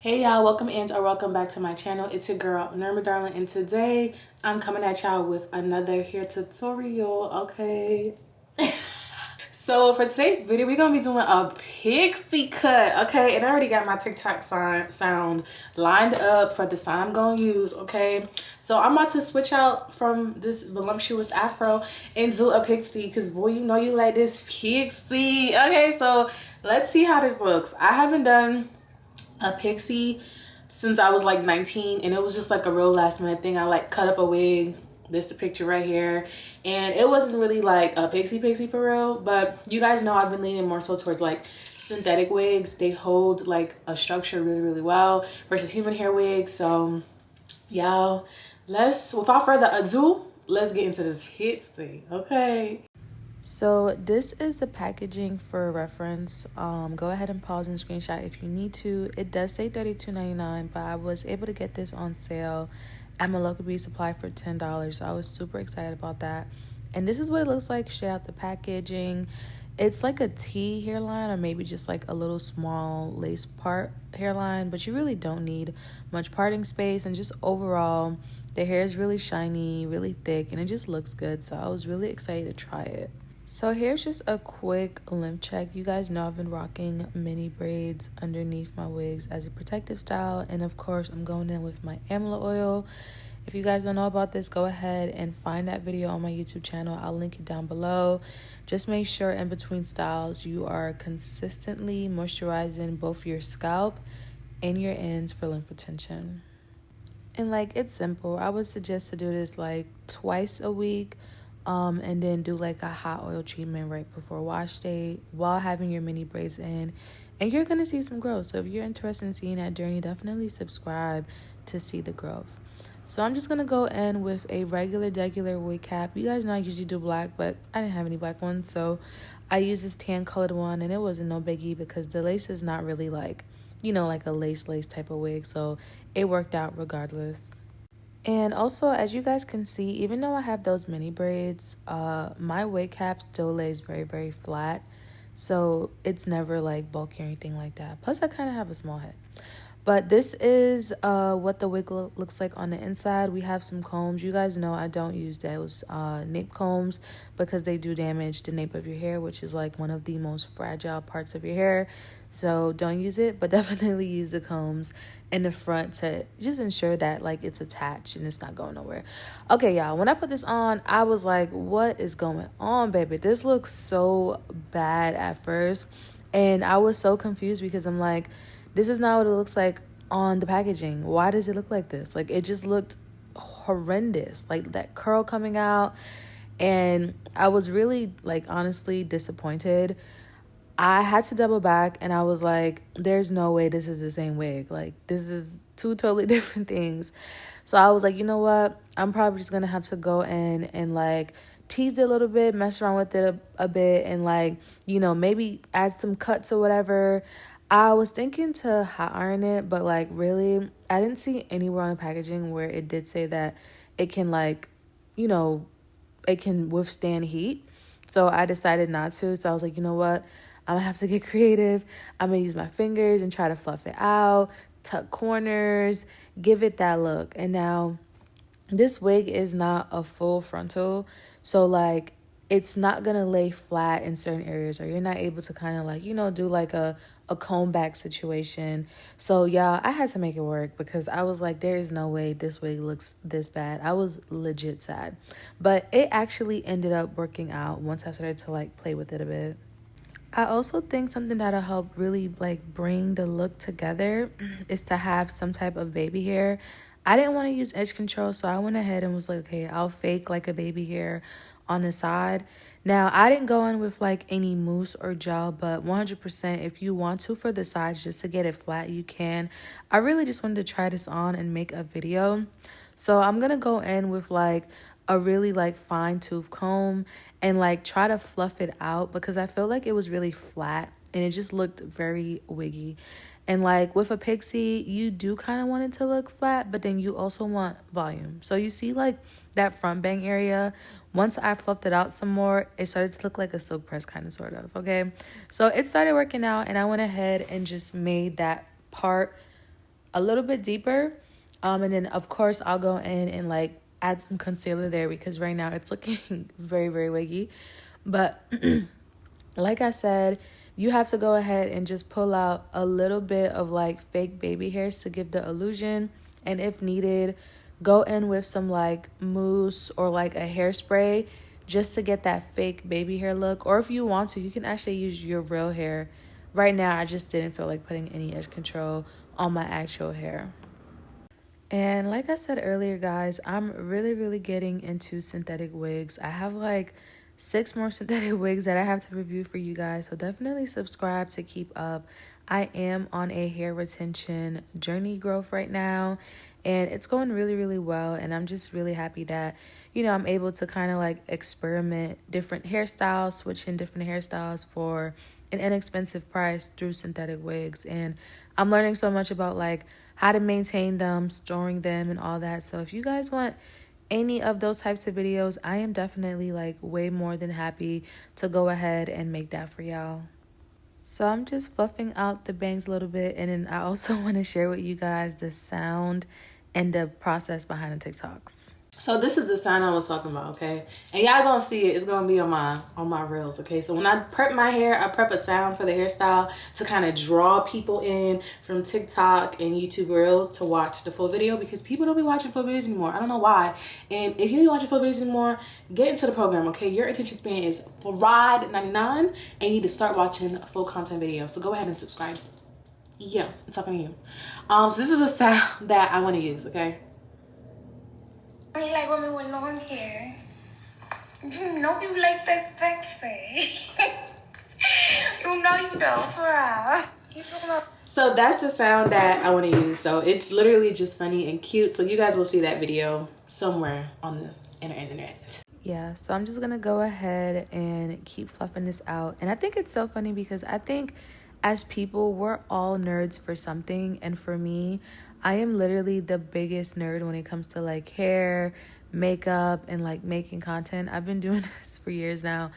Hey y'all, welcome in or welcome back to my channel. It's your girl Nirma Darling, and today I'm coming at y'all with another hair tutorial. Okay. So for today's video, we're gonna be doing a pixie cut. Okay, and I already got my TikTok sound lined up for the sign I'm gonna use. Okay, so I'm about to switch out from this voluptuous afro and do a pixie, because boy, you know you like this pixie. Okay, so let's see how this looks. I haven't done a pixie since I was like 19, and it was just like a real last minute thing. I like cut up a wig. This the picture right here, and it wasn't really like a pixie for real, but you guys know I've been leaning more so towards like synthetic wigs. They hold like a structure really well versus human hair wigs. So y'all, without further ado, let's get into this pixie. Okay, so this is the packaging for reference. Go ahead and pause and screenshot if you need to. It does say $32.99, but I was able to get this on sale at my local beauty supply for $10. So I was super excited about that. And this is what it looks like straight out the packaging. It's like a T hairline, or maybe just like a little small lace part hairline, but you really don't need much parting space. And just overall, the hair is really shiny, really thick, and it just looks good. So I was really excited to try it. So here's just a quick length check. You guys know I've been rocking mini braids underneath my wigs as a protective style. And of course, I'm going in with my AMLA oil. If you guys don't know about this, go ahead and find that video on my YouTube channel. I'll link it down below. Just make sure in between styles, you are consistently moisturizing both your scalp and your ends for length retention. And like, it's simple. I would suggest to do this like twice a week. And then do like a hot oil treatment right before wash day while having your mini braids in, and you're gonna see some growth. So if you're interested in seeing that journey, definitely subscribe to see the growth. So I'm just gonna go in with a regular wig cap. You guys know I usually do black, but I didn't have any black ones, so I used this tan colored one, and it wasn't no biggie because the lace is not really like, you know, like a lace type of wig, so it worked out regardless. And also, as you guys can see, even though I have those mini braids, my wig cap still lays very flat. So it's never like bulky or anything like that. Plus, I kind of have a small head. But this is what the wig looks like on the inside. We have some combs. You guys know I don't use those nape combs because they do damage the nape of your hair, which is like one of the most fragile parts of your hair. So don't use it, but definitely use the combs in the front to just ensure that like it's attached and it's not going nowhere. Okay, y'all, when I put this on, I was like, what is going on, baby? This looks so bad at first. And I was so confused because I'm like, this is not what it looks like on the packaging. Why does it look like this? Like, it just looked horrendous. Like, that curl coming out. And I was really, like, honestly disappointed. I had to double back, and I was like, there's no way this is the same wig. Like, this is two totally different things. So I was like, you know what? I'm probably just going to have to go in and, like, tease it a little bit, mess around with it a bit, and, like, you know, maybe add some cuts or whatever. I was thinking to hot iron it, but like really, I didn't see anywhere on the packaging where it did say that it can like, you know, it can withstand heat. So I decided not to. So I was like, you know what? I'm gonna have to get creative. I'm gonna use my fingers and try to fluff it out, tuck corners, give it that look. And now this wig is not a full frontal. So like, it's not gonna lay flat in certain areas, or you're not able to kind of like, you know, do like a comb back situation. So y'all, I had to make it work because I was like, there is no way this wig looks this bad. I was legit sad, but it actually ended up working out once I started to like play with it a bit. I also think something that'll help really like bring the look together is to have some type of baby hair. I didn't want to use edge control, so I went ahead and was like, okay, I'll fake like a baby hair on the side. Now, I didn't go in with like any mousse or gel, but 100% if you want to for the sides just to get it flat, you can. I really just wanted to try this on and make a video. So I'm going to go in with like a really like fine tooth comb and like try to fluff it out because I feel like it was really flat and it just looked very wiggy. And like with a pixie, you do kind of want it to look flat, but then you also want volume. So you see like that front bang area, once I fluffed it out some more, it started to look like a silk press kind of sort of, okay? So it started working out, and I went ahead and just made that part a little bit deeper. And then of course I'll go in and like add some concealer there because right now it's looking very, very wiggy. But like I said, you have to go ahead and just pull out a little bit of like fake baby hairs to give the illusion. And if needed, go in with some like mousse or like a hairspray just to get that fake baby hair look. Or if you want to, you can actually use your real hair. Right now, I just didn't feel like putting any edge control on my actual hair. And like I said earlier, guys, I'm really, really getting into synthetic wigs. I have like 6 more synthetic wigs that I have to review for you guys. So definitely subscribe to keep up. I am on a hair retention journey growth right now. And it's going really, really well. And I'm just really happy that, you know, I'm able to kind of like experiment different hairstyles, switch in different hairstyles for an inexpensive price through synthetic wigs. And I'm learning so much about like how to maintain them, storing them, and all that. So if you guys want any of those types of videos, I am definitely like way more than happy to go ahead and make that for y'all. So I'm just fluffing out the bangs a little bit, and then I also want to share with you guys the sound and the process behind the TikToks. So this is the sound I was talking about, okay? And y'all gonna see it. It's gonna be on my reels, okay? So when I prep my hair, I prep a sound for the hairstyle to kind of draw people in from TikTok and YouTube reels to watch the full video, because people don't be watching full videos anymore. I don't know why. And if you don't be watching full videos anymore, get into the program, okay? Your attention span is fried 99, and you need to start watching full content videos. So go ahead and subscribe. Yeah, I'm talking to you. So this is a sound that I want to use, okay? You like women with long hair. You know you like that sexy. You know you don't, for real. You talking about... So that's the sound that I want to use. So it's literally just funny and cute. So you guys will see that video somewhere on the internet. Yeah, so I'm just going to go ahead and keep fluffing this out. And I think it's so funny because I think as people, we're all nerds for something. And for me, I am literally the biggest nerd when it comes to like hair, makeup, and like making content. I've been doing this for years now,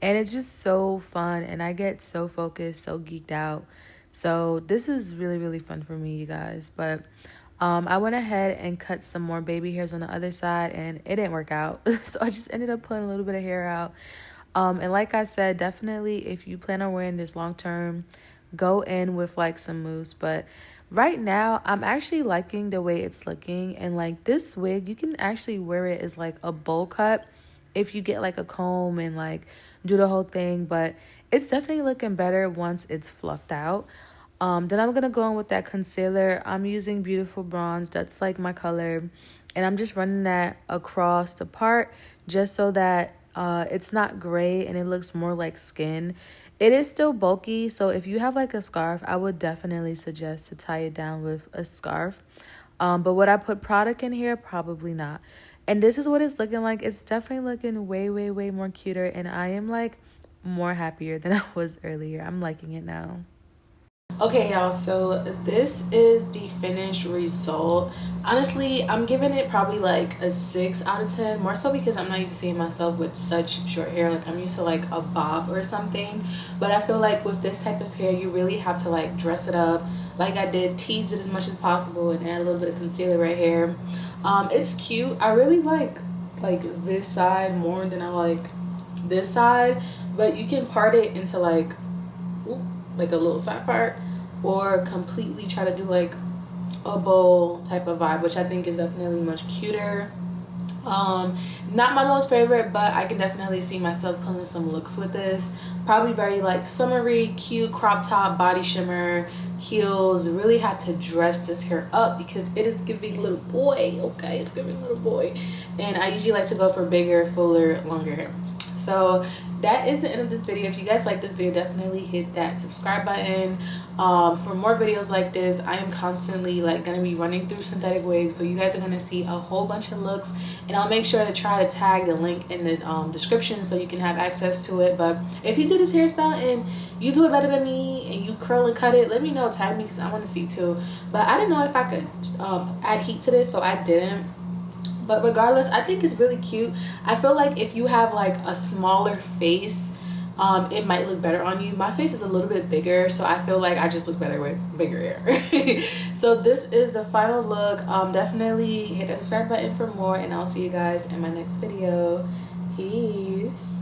and it's just so fun, and I get so focused, so geeked out. So this is really, really fun for me, you guys. But I went ahead and cut some more baby hairs on the other side, and it didn't work out. So I just ended up pulling a little bit of hair out. And like I said, definitely if you plan on wearing this long term, go in with like some mousse. But right now, I'm actually liking the way it's looking. And like this wig, you can actually wear it as like a bowl cut if you get like a comb and like do the whole thing. But it's definitely looking better once it's fluffed out. Then I'm going to go in with that concealer. I'm using Beautiful Bronze. That's like my color. And I'm just running that across the part just so that it's not gray and it looks more like skin. It is still bulky, so if you have like a scarf, I would definitely suggest to tie it down with a scarf. But would I put product in here? Probably not. And this is what it's looking like. It's definitely looking way, way, way more cuter, and I am like more happier than I was earlier. I'm liking it now. Okay, y'all, so this is the finished result. Honestly, I'm giving it probably like a 6 out of 10, more so because I'm not used to seeing myself with such short hair. Like I'm used to like a bob or something, but I feel like with this type of hair, you really have to like dress it up like I did, tease it as much as possible, and add a little bit of concealer right here. It's cute. I really like this side more than I like this side, but you can part it into like a little side part, or completely try to do like a bowl type of vibe, which I think is definitely much cuter. Not my most favorite, but I can definitely see myself pulling some looks with this. Probably very like summery, cute crop top, body shimmer, heels. Really have to dress this hair up because it is giving little boy. Okay, it's giving little boy, and I usually like to go for bigger, fuller, longer hair. So that is the end of this video. If you guys like this video, definitely hit that subscribe button. For more videos like this, I am constantly like gonna be running through synthetic wigs, so you guys are gonna see a whole bunch of looks, and I'll make sure to try to tag the link in the description so you can have access to it. But if you do this hairstyle and you do it better than me and you curl and cut it, let me know, tag me, because I want to see too. But I didn't know if I could add heat to this, so I didn't. But regardless, I think it's really cute. I feel like if you have like a smaller face, it might look better on you. My face is a little bit bigger, so I feel like I just look better with bigger hair. So this is the final look. Definitely hit that subscribe button for more, and I'll see you guys in my next video. Peace.